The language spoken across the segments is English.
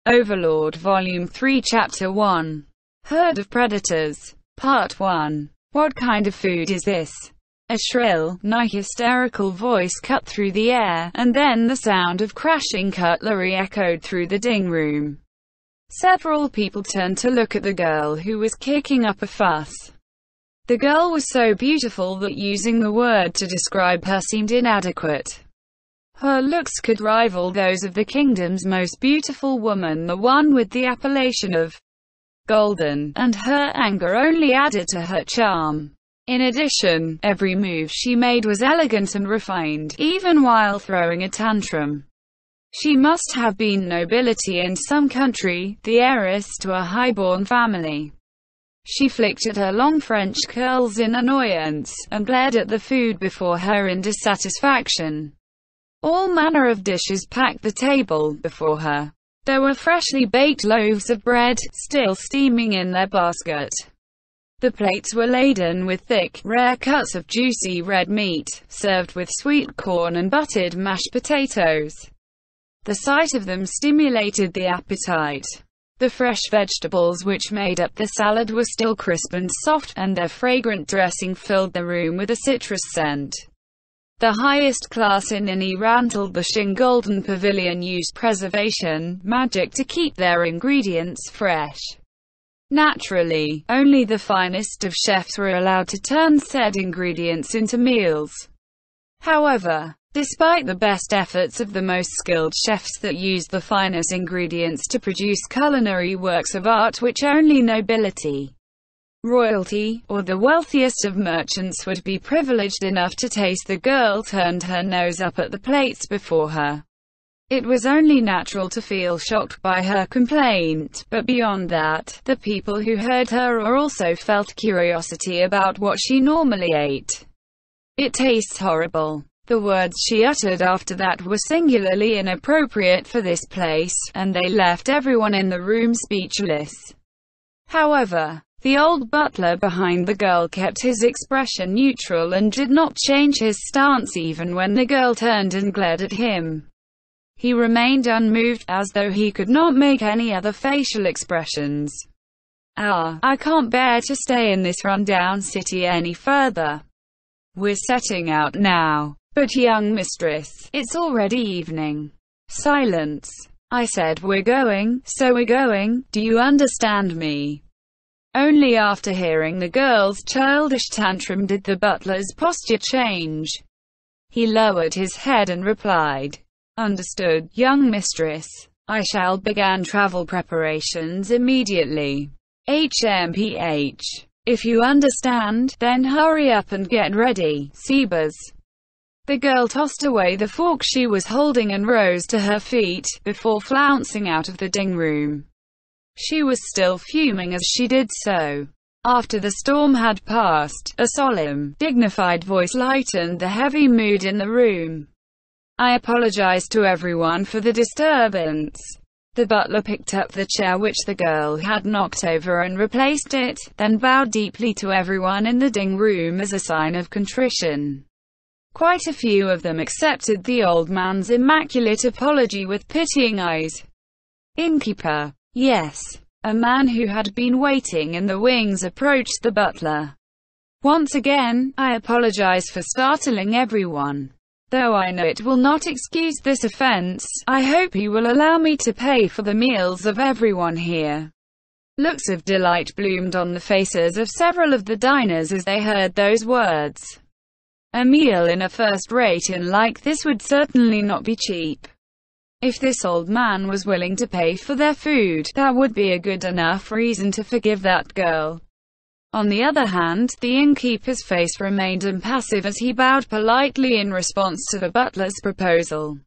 Overlord Volume 3 Chapter 1. Herd of Predators. Part 1. What kind of food is this? A shrill, nigh hysterical voice cut through the air, and then the sound of crashing cutlery echoed through the ding room. Several people turned to look at the girl who was kicking up a fuss. The girl was so beautiful that using the word to describe her seemed inadequate. Her looks could rival those of the kingdom's most beautiful woman, the one with the appellation of golden, and her anger only added to her charm. In addition, every move she made was elegant and refined, even while throwing a tantrum. She must have been nobility in some country, the heiress to a high-born family. She flicked at her long French curls in annoyance, and glared at the food before her in dissatisfaction. All manner of dishes packed the table before her. There were freshly baked loaves of bread, still steaming in their basket. The plates were laden with thick, rare cuts of juicy red meat, served with sweet corn and buttered mashed potatoes. The sight of them stimulated the appetite. The fresh vegetables which made up the salad were still crisp and soft, and their fragrant dressing filled the room with a citrus scent. The highest class in Irantal, the Qing Golden Pavilion, used preservation magic to keep their ingredients fresh. Naturally, only the finest of chefs were allowed to turn said ingredients into meals. However, despite the best efforts of the most skilled chefs that used the finest ingredients to produce culinary works of art which only nobility, royalty, or the wealthiest of merchants would be privileged enough to taste, the girl turned her nose up at the plates before her. It was only natural to feel shocked by her complaint, but beyond that, the people who heard her also felt curiosity about what she normally ate. "It tastes horrible." The words she uttered after that were singularly inappropriate for this place, and they left everyone in the room speechless. However, the old butler behind the girl kept his expression neutral and did not change his stance even when the girl turned and glared at him. He remained unmoved, as though he could not make any other facial expressions. I can't bear to stay in this run-down city any further. We're setting out now." "But young mistress, it's already evening." "Silence. I said we're going, so we're going, do you understand me?" Only after hearing the girl's childish tantrum did the butler's posture change. He lowered his head and replied, "Understood, young mistress. I shall begin travel preparations immediately. HMPH. If you understand, then hurry up and get ready, Sebas." The girl tossed away the fork she was holding and rose to her feet, before flouncing out of the ding room. She was still fuming as she did so. After the storm had passed, a solemn, dignified voice lightened the heavy mood in the room. "I apologize to everyone for the disturbance." The butler picked up the chair which the girl had knocked over and replaced it, then bowed deeply to everyone in the ding room as a sign of contrition. Quite a few of them accepted the old man's immaculate apology with pitying eyes. "Innkeeper." "Yes." A man who had been waiting in the wings approached the butler. "Once again, I apologize for startling everyone. Though I know it will not excuse this offense, I hope you will allow me to pay for the meals of everyone here." Looks of delight bloomed on the faces of several of the diners as they heard those words. A meal in a first-rate inn like this would certainly not be cheap. If this old man was willing to pay for their food, that would be a good enough reason to forgive that girl. On the other hand, the innkeeper's face remained impassive as he bowed politely in response to the butler's proposal.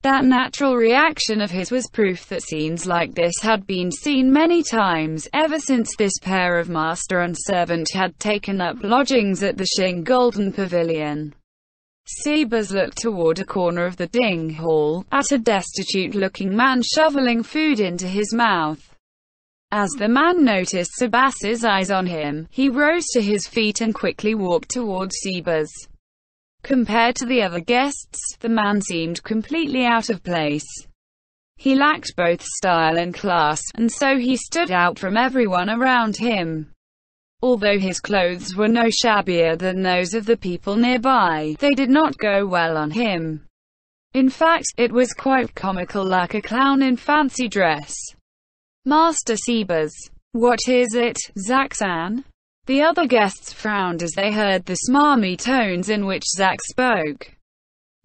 That natural reaction of his was proof that scenes like this had been seen many times, ever since this pair of master and servant had taken up lodgings at the Qing Golden Pavilion. Sebas looked toward a corner of the ding hall, at a destitute-looking man shoveling food into his mouth. As the man noticed Sebas's eyes on him, he rose to his feet and quickly walked toward Sebas. Compared to the other guests, the man seemed completely out of place. He lacked both style and class, and so he stood out from everyone around him. Although his clothes were no shabbier than those of the people nearby, they did not go well on him. In fact, it was quite comical, like a clown in fancy dress. Master Sebas. What is it, Zack-san? The other guests frowned as they heard the smarmy tones in which Zack spoke.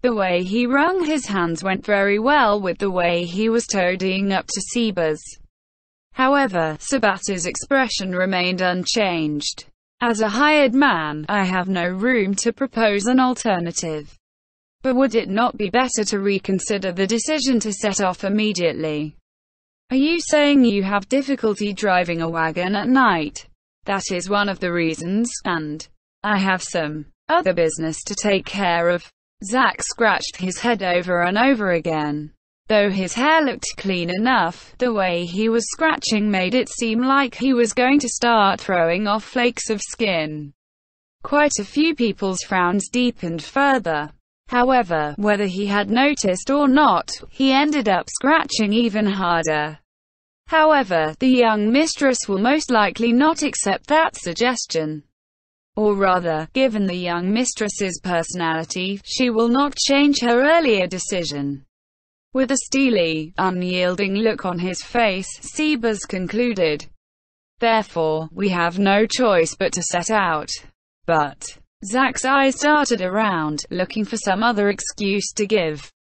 The way he wrung his hands went very well with the way he was toadying up to Sebas. However, Sabata's expression remained unchanged. As a hired man, I have no room to propose an alternative. But would it not be better to reconsider the decision to set off immediately? Are you saying you have difficulty driving a wagon at night? That is one of the reasons, and I have some other business to take care of. Zack scratched his head over and over again. Though his hair looked clean enough, the way he was scratching made it seem like he was going to start throwing off flakes of skin. Quite a few people's frowns deepened further. However, whether he had noticed or not, he ended up scratching even harder. However, the young mistress will most likely not accept that suggestion. Or rather, given the young mistress's personality, she will not change her earlier decision. With a steely, unyielding look on his face, Sebas concluded. Therefore, we have no choice but to set out. But Zack's eyes darted around, looking for some other excuse to give.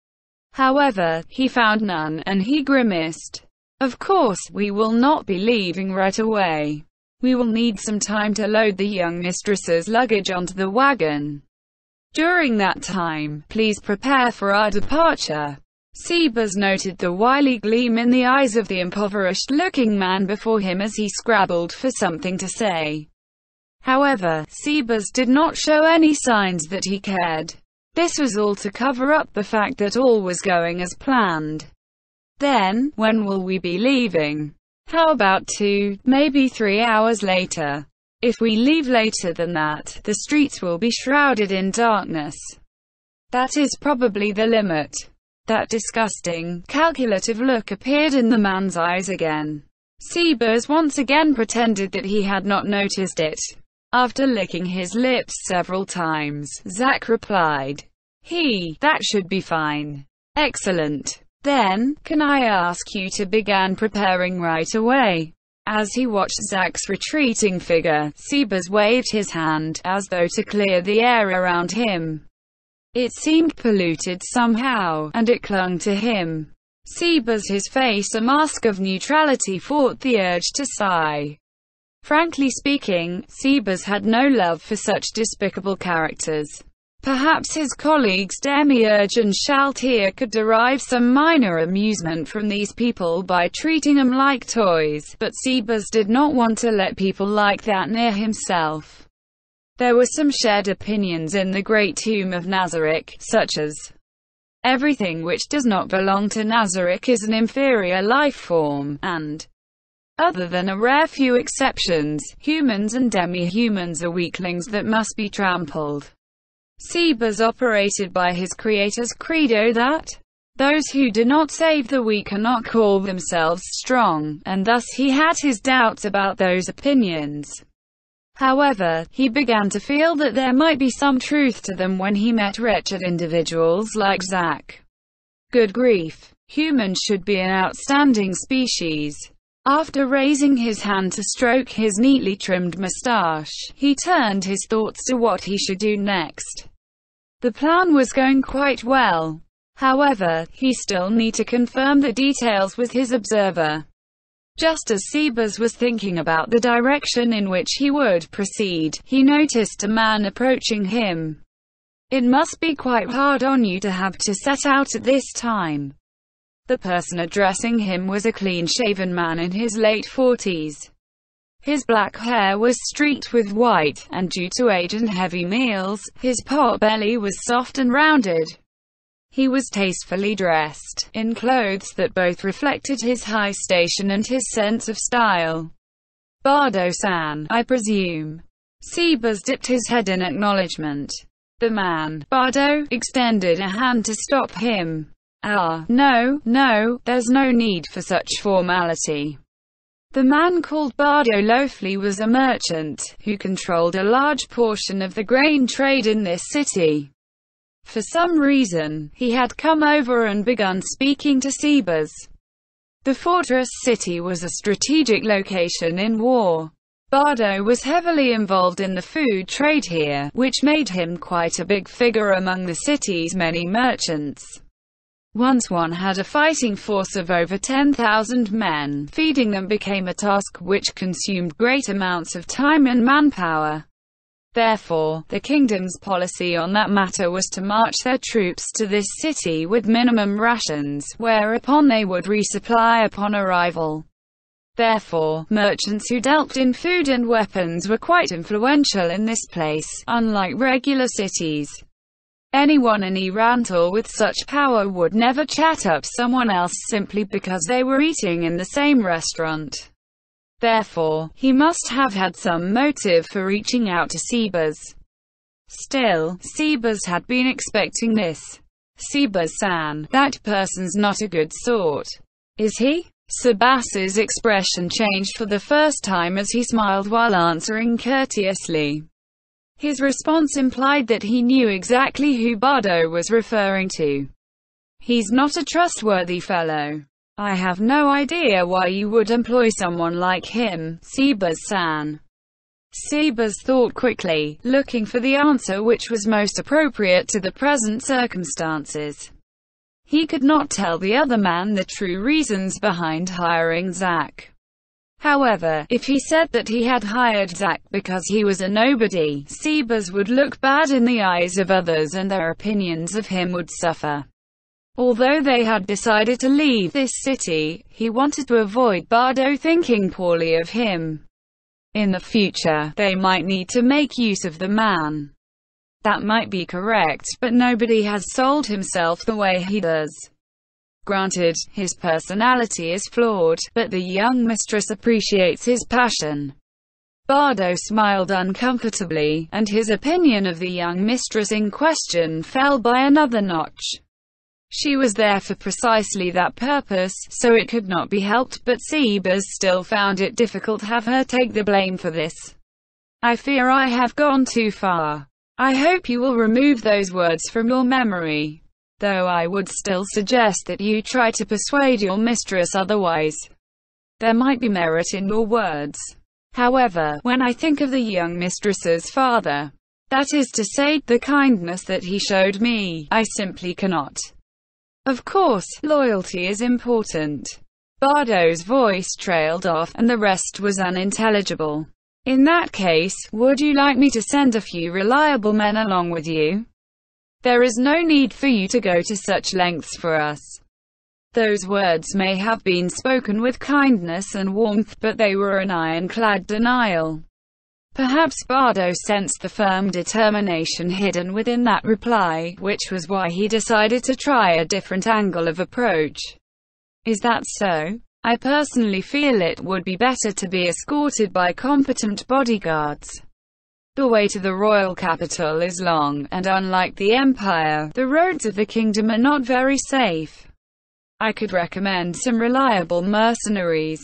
However, he found none, and he grimaced. Of course, we will not be leaving right away. We will need some time to load the young mistress's luggage onto the wagon. During that time, please prepare for our departure. Sebas noted the wily gleam in the eyes of the impoverished-looking man before him as he scrabbled for something to say. However, Sebas did not show any signs that he cared. This was all to cover up the fact that all was going as planned. Then, when will we be leaving? How about 2, maybe 3 hours later? If we leave later than that, the streets will be shrouded in darkness. That is probably the limit. That disgusting, calculative look appeared in the man's eyes again. Sebas once again pretended that he had not noticed it. After licking his lips several times, Zack replied, that should be fine. Excellent. Then, can I ask you to begin preparing right away? As he watched Zack's retreating figure, Sebas waved his hand, as though to clear the air around him. It seemed polluted somehow, and it clung to him. Sebas, his face a mask of neutrality, fought the urge to sigh. Frankly speaking, Sebas had no love for such despicable characters. Perhaps his colleagues Demiurge and Shaltier could derive some minor amusement from these people by treating them like toys, but Sebas did not want to let people like that near himself. There were some shared opinions in the great tomb of Nazarick, such as, everything which does not belong to Nazarick is an inferior life form, and, other than a rare few exceptions, humans and demi-humans are weaklings that must be trampled. Sebas operated by his creator's credo that those who do not save the weak cannot call themselves strong, and thus he had his doubts about those opinions. However, he began to feel that there might be some truth to them when he met wretched individuals like Zack. Good grief. Humans should be an outstanding species. After raising his hand to stroke his neatly trimmed mustache, he turned his thoughts to what he should do next. The plan was going quite well. However, he still needed to confirm the details with his observer. Just as Sebas was thinking about the direction in which he would proceed, he noticed a man approaching him. It must be quite hard on you to have to set out at this time. The person addressing him was a clean-shaven man in his late 40s. His black hair was streaked with white, and due to age and heavy meals, his pot belly was soft and rounded. He was tastefully dressed, in clothes that both reflected his high station and his sense of style. Bardo-san, I presume. Sebas dipped his head in acknowledgement. The man, Bardo, extended a hand to stop him. Ah, no, no, there's no need for such formality. The man called Bardo Lofley was a merchant, who controlled a large portion of the grain trade in this city. For some reason, he had come over and begun speaking to Sebas. The fortress city was a strategic location in war. Bardo was heavily involved in the food trade here, which made him quite a big figure among the city's many merchants. Once one had a fighting force of over 10,000 men, feeding them became a task which consumed great amounts of time and manpower. Therefore, the kingdom's policy on that matter was to march their troops to this city with minimum rations, whereupon they would resupply upon arrival. Therefore, merchants who dealt in food and weapons were quite influential in this place, unlike regular cities. Anyone in Irantal with such power would never chat up someone else simply because they were eating in the same restaurant. Therefore, he must have had some motive for reaching out to Sebas. Still, Sebas had been expecting this. Sebas-san, that person's not a good sort. Is he? Sebas's expression changed for the first time as he smiled while answering courteously. His response implied that he knew exactly who Bardo was referring to. He's not a trustworthy fellow. I have no idea why you would employ someone like him, Sebas-san. Sebas thought quickly, looking for the answer which was most appropriate to the present circumstances. He could not tell the other man the true reasons behind hiring Zack. However, if he said that he had hired Zack because he was a nobody, Sebas would look bad in the eyes of others and their opinions of him would suffer. Although they had decided to leave this city, he wanted to avoid Bardo thinking poorly of him. In the future, they might need to make use of the man. That might be correct, but nobody has sold himself the way he does. Granted, his personality is flawed, but the young mistress appreciates his passion. Bardo smiled uncomfortably, and his opinion of the young mistress in question fell by another notch. She was there for precisely that purpose, so it could not be helped, but Sebas still found it difficult to have her take the blame for this. I fear I have gone too far. I hope you will remove those words from your memory. Though I would still suggest that you try to persuade your mistress otherwise. There might be merit in your words. However, when I think of the young mistress's father, that is to say, the kindness that he showed me, I simply cannot. Of course, loyalty is important. Bardo's voice trailed off, and the rest was unintelligible. In that case, would you like me to send a few reliable men along with you? There is no need for you to go to such lengths for us. Those words may have been spoken with kindness and warmth, but they were an ironclad denial. Perhaps Bardo sensed the firm determination hidden within that reply, which was why he decided to try a different angle of approach. Is that so? I personally feel it would be better to be escorted by competent bodyguards. The way to the royal capital is long, and unlike the Empire, the roads of the kingdom are not very safe. I could recommend some reliable mercenaries.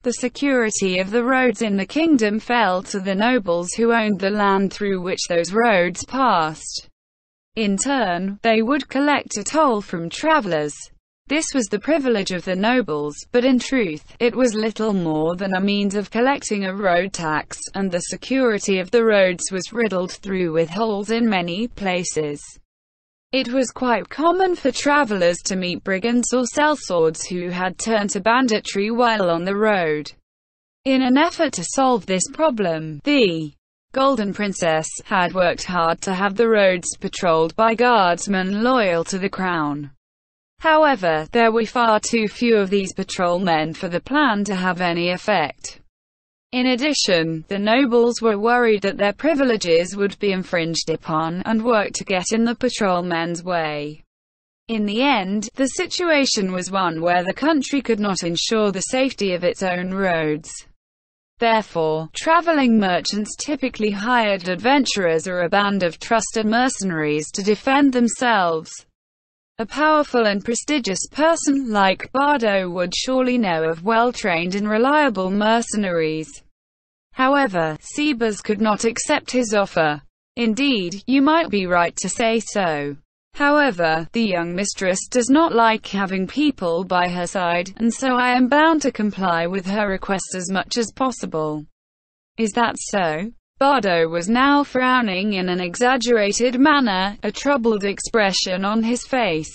The security of the roads in the kingdom fell to the nobles who owned the land through which those roads passed. In turn, they would collect a toll from travelers. This was the privilege of the nobles, but in truth, it was little more than a means of collecting a road tax, and the security of the roads was riddled through with holes in many places. It was quite common for travelers to meet brigands or sellswords who had turned to banditry while on the road. In an effort to solve this problem, the Golden Princess had worked hard to have the roads patrolled by guardsmen loyal to the crown. However, there were far too few of these patrolmen for the plan to have any effect. In addition, the nobles were worried that their privileges would be infringed upon, and worked to get in the patrolmen's way. In the end, the situation was one where the country could not ensure the safety of its own roads. Therefore, traveling merchants typically hired adventurers or a band of trusted mercenaries to defend themselves. A powerful and prestigious person like Bardo would surely know of well-trained and reliable mercenaries. However, Sebas could not accept his offer. Indeed, you might be right to say so. However, the young mistress does not like having people by her side, and so I am bound to comply with her request as much as possible. Is that so? Bardo was now frowning in an exaggerated manner, a troubled expression on his face.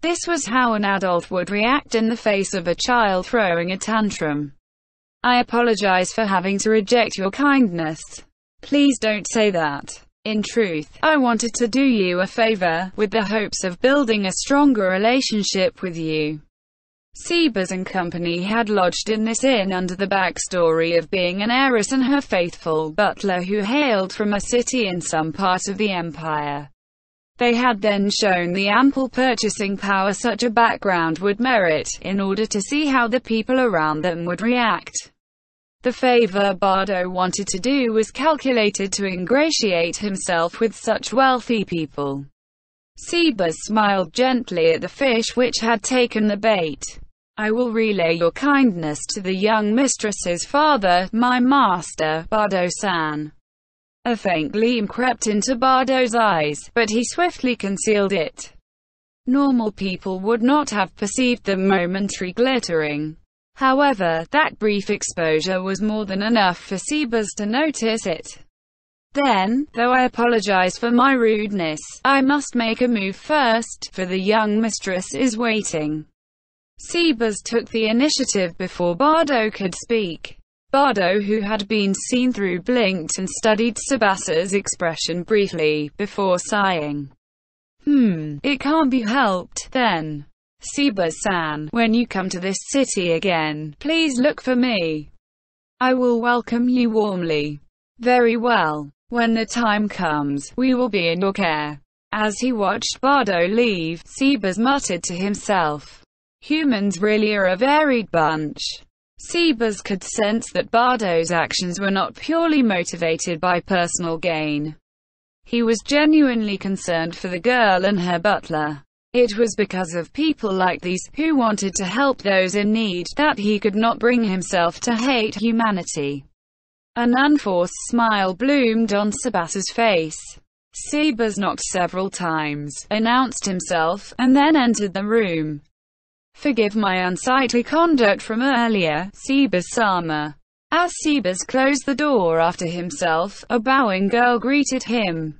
This was how an adult would react in the face of a child throwing a tantrum. I apologize for having to reject your kindness. Please don't say that. In truth, I wanted to do you a favor, with the hopes of building a stronger relationship with you. Sebas and company had lodged in this inn under the backstory of being an heiress and her faithful butler who hailed from a city in some part of the empire. They had then shown the ample purchasing power such a background would merit, in order to see how the people around them would react. The favor Bardo wanted to do was calculated to ingratiate himself with such wealthy people. Sebas smiled gently at the fish which had taken the bait. I will relay your kindness to the young mistress's father, my master, Bardo-san. A faint gleam crept into Bardo's eyes, but he swiftly concealed it. Normal people would not have perceived the momentary glittering. However, that brief exposure was more than enough for Sebas to notice it. Then, though I apologize for my rudeness, I must make a move first, for the young mistress is waiting. Sebas took the initiative before Bardo could speak. Bardo, who had been seen through, blinked and studied Sebas's expression briefly, before sighing. It can't be helped, then. Sebas-san, when you come to this city again, please look for me. I will welcome you warmly. Very well. When the time comes, we will be in your care. As he watched Bardo leave, Sebas muttered to himself. Humans really are a varied bunch. Sebas could sense that Bardo's actions were not purely motivated by personal gain. He was genuinely concerned for the girl and her butler. It was because of people like these, who wanted to help those in need, that he could not bring himself to hate humanity. An unforced smile bloomed on Sebas's face. Sebas knocked several times, announced himself, and then entered the room. Forgive my unsightly conduct from earlier, Sebas-sama. As Sebas closed the door after himself, a bowing girl greeted him.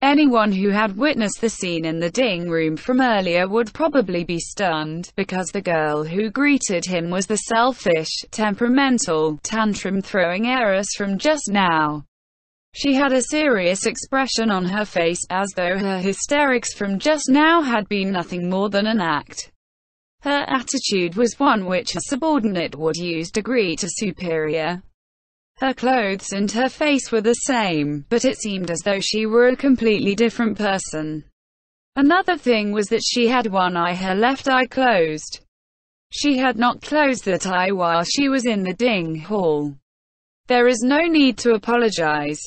Anyone who had witnessed the scene in the ding room from earlier would probably be stunned, because the girl who greeted him was the selfish, temperamental, tantrum-throwing heiress from just now. She had a serious expression on her face, as though her hysterics from just now had been nothing more than an act. Her attitude was one which a subordinate would use to greet a superior. Her clothes and her face were the same, but it seemed as though she were a completely different person. Another thing was that she had one eye, her left eye, closed. She had not closed that eye while she was in the ding hall. There is no need to apologize.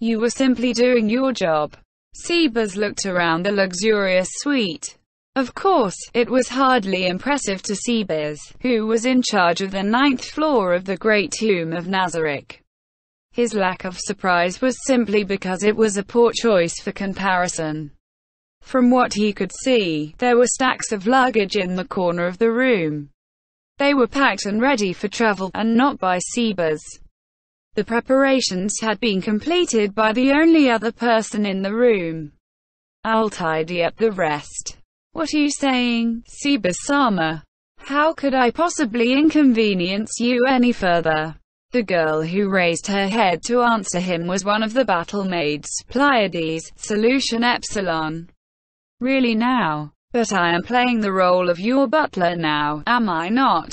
You were simply doing your job. Sebas looked around the luxurious suite. Of course, it was hardly impressive to Sebas, who was in charge of the 9th floor of the Great Tomb of Nazarick. His lack of surprise was simply because it was a poor choice for comparison. From what he could see, there were stacks of luggage in the corner of the room. They were packed and ready for travel, and not by Sebas. The preparations had been completed by the only other person in the room. I'll tidy up the rest. What are you saying, Sebas-sama? How could I possibly inconvenience you any further? The girl who raised her head to answer him was one of the battle maids, Pleiades, Solution Epsilon. Really now? But I am playing the role of your butler now, am I not?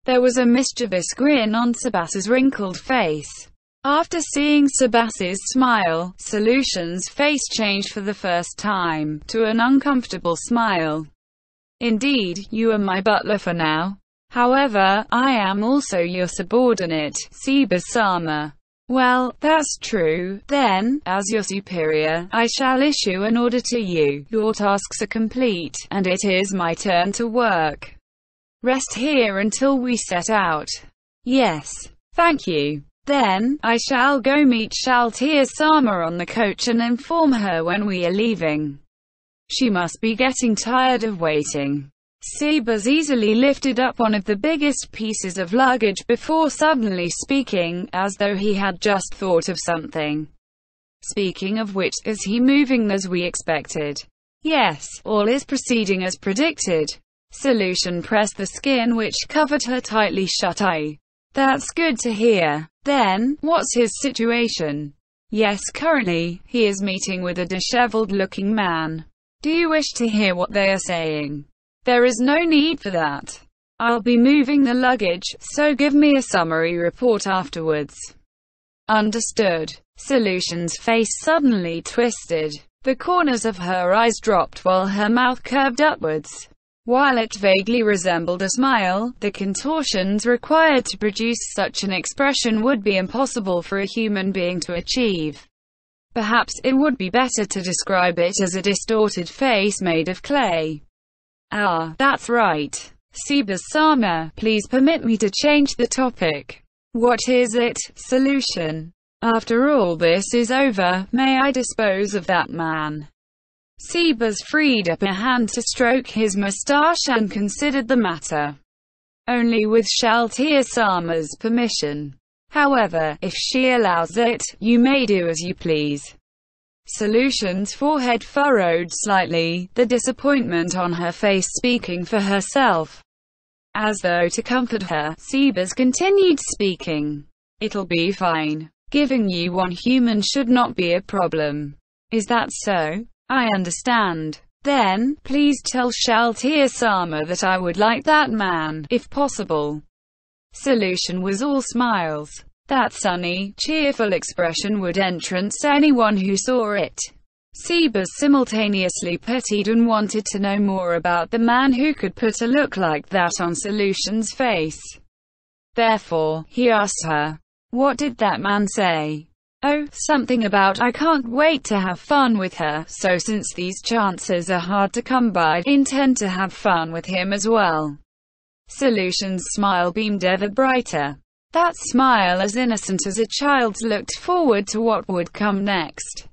There was a mischievous grin on Sebas's wrinkled face. After seeing Sebas's smile, Solution's face changed for the first time, to an uncomfortable smile. Indeed, you are my butler for now. However, I am also your subordinate, Sebas-sama. Well, that's true. Then, as your superior, I shall issue an order to you. Your tasks are complete, and it is my turn to work. Rest here until we set out. Yes. Thank you. Then, I shall go meet Shaltia-sama on the coach and inform her when we are leaving. She must be getting tired of waiting. Sebas easily lifted up one of the biggest pieces of luggage before suddenly speaking, as though he had just thought of something. Speaking of which, is he moving as we expected? Yes, all is proceeding as predicted. Solution pressed the skin which covered her tightly shut eye. That's good to hear. Then, what's his situation? Yes, currently, he is meeting with a disheveled-looking man. Do you wish to hear what they are saying? There is no need for that. I'll be moving the luggage, so give me a summary report afterwards. Understood. Solution's face suddenly twisted. The corners of her eyes dropped while her mouth curved upwards. While it vaguely resembled a smile, the contortions required to produce such an expression would be impossible for a human being to achieve. Perhaps it would be better to describe it as a distorted face made of clay. Ah, that's right. Sebas-sama, please permit me to change the topic. What is it, Solution? After all this is over, may I dispose of that man? Sebas freed up a hand to stroke his mustache and considered the matter. Only with Shaltia-sama's permission. However, if she allows it, you may do as you please. Solution's forehead furrowed slightly, the disappointment on her face speaking for herself. As though to comfort her, Sebas continued speaking. It'll be fine. Giving you one human should not be a problem. Is that so? I understand. Then, please tell Shaltia-sama that I would like that man, if possible. Solution was all smiles. That sunny, cheerful expression would entrance anyone who saw it. Sebas simultaneously pitied and wanted to know more about the man who could put a look like that on Solution's face. Therefore, he asked her, what did that man say? Oh, something about I can't wait to have fun with her, so since these chances are hard to come by, intend to have fun with him as well. Solution's smile beamed ever brighter. That smile as innocent as a child's looked forward to what would come next.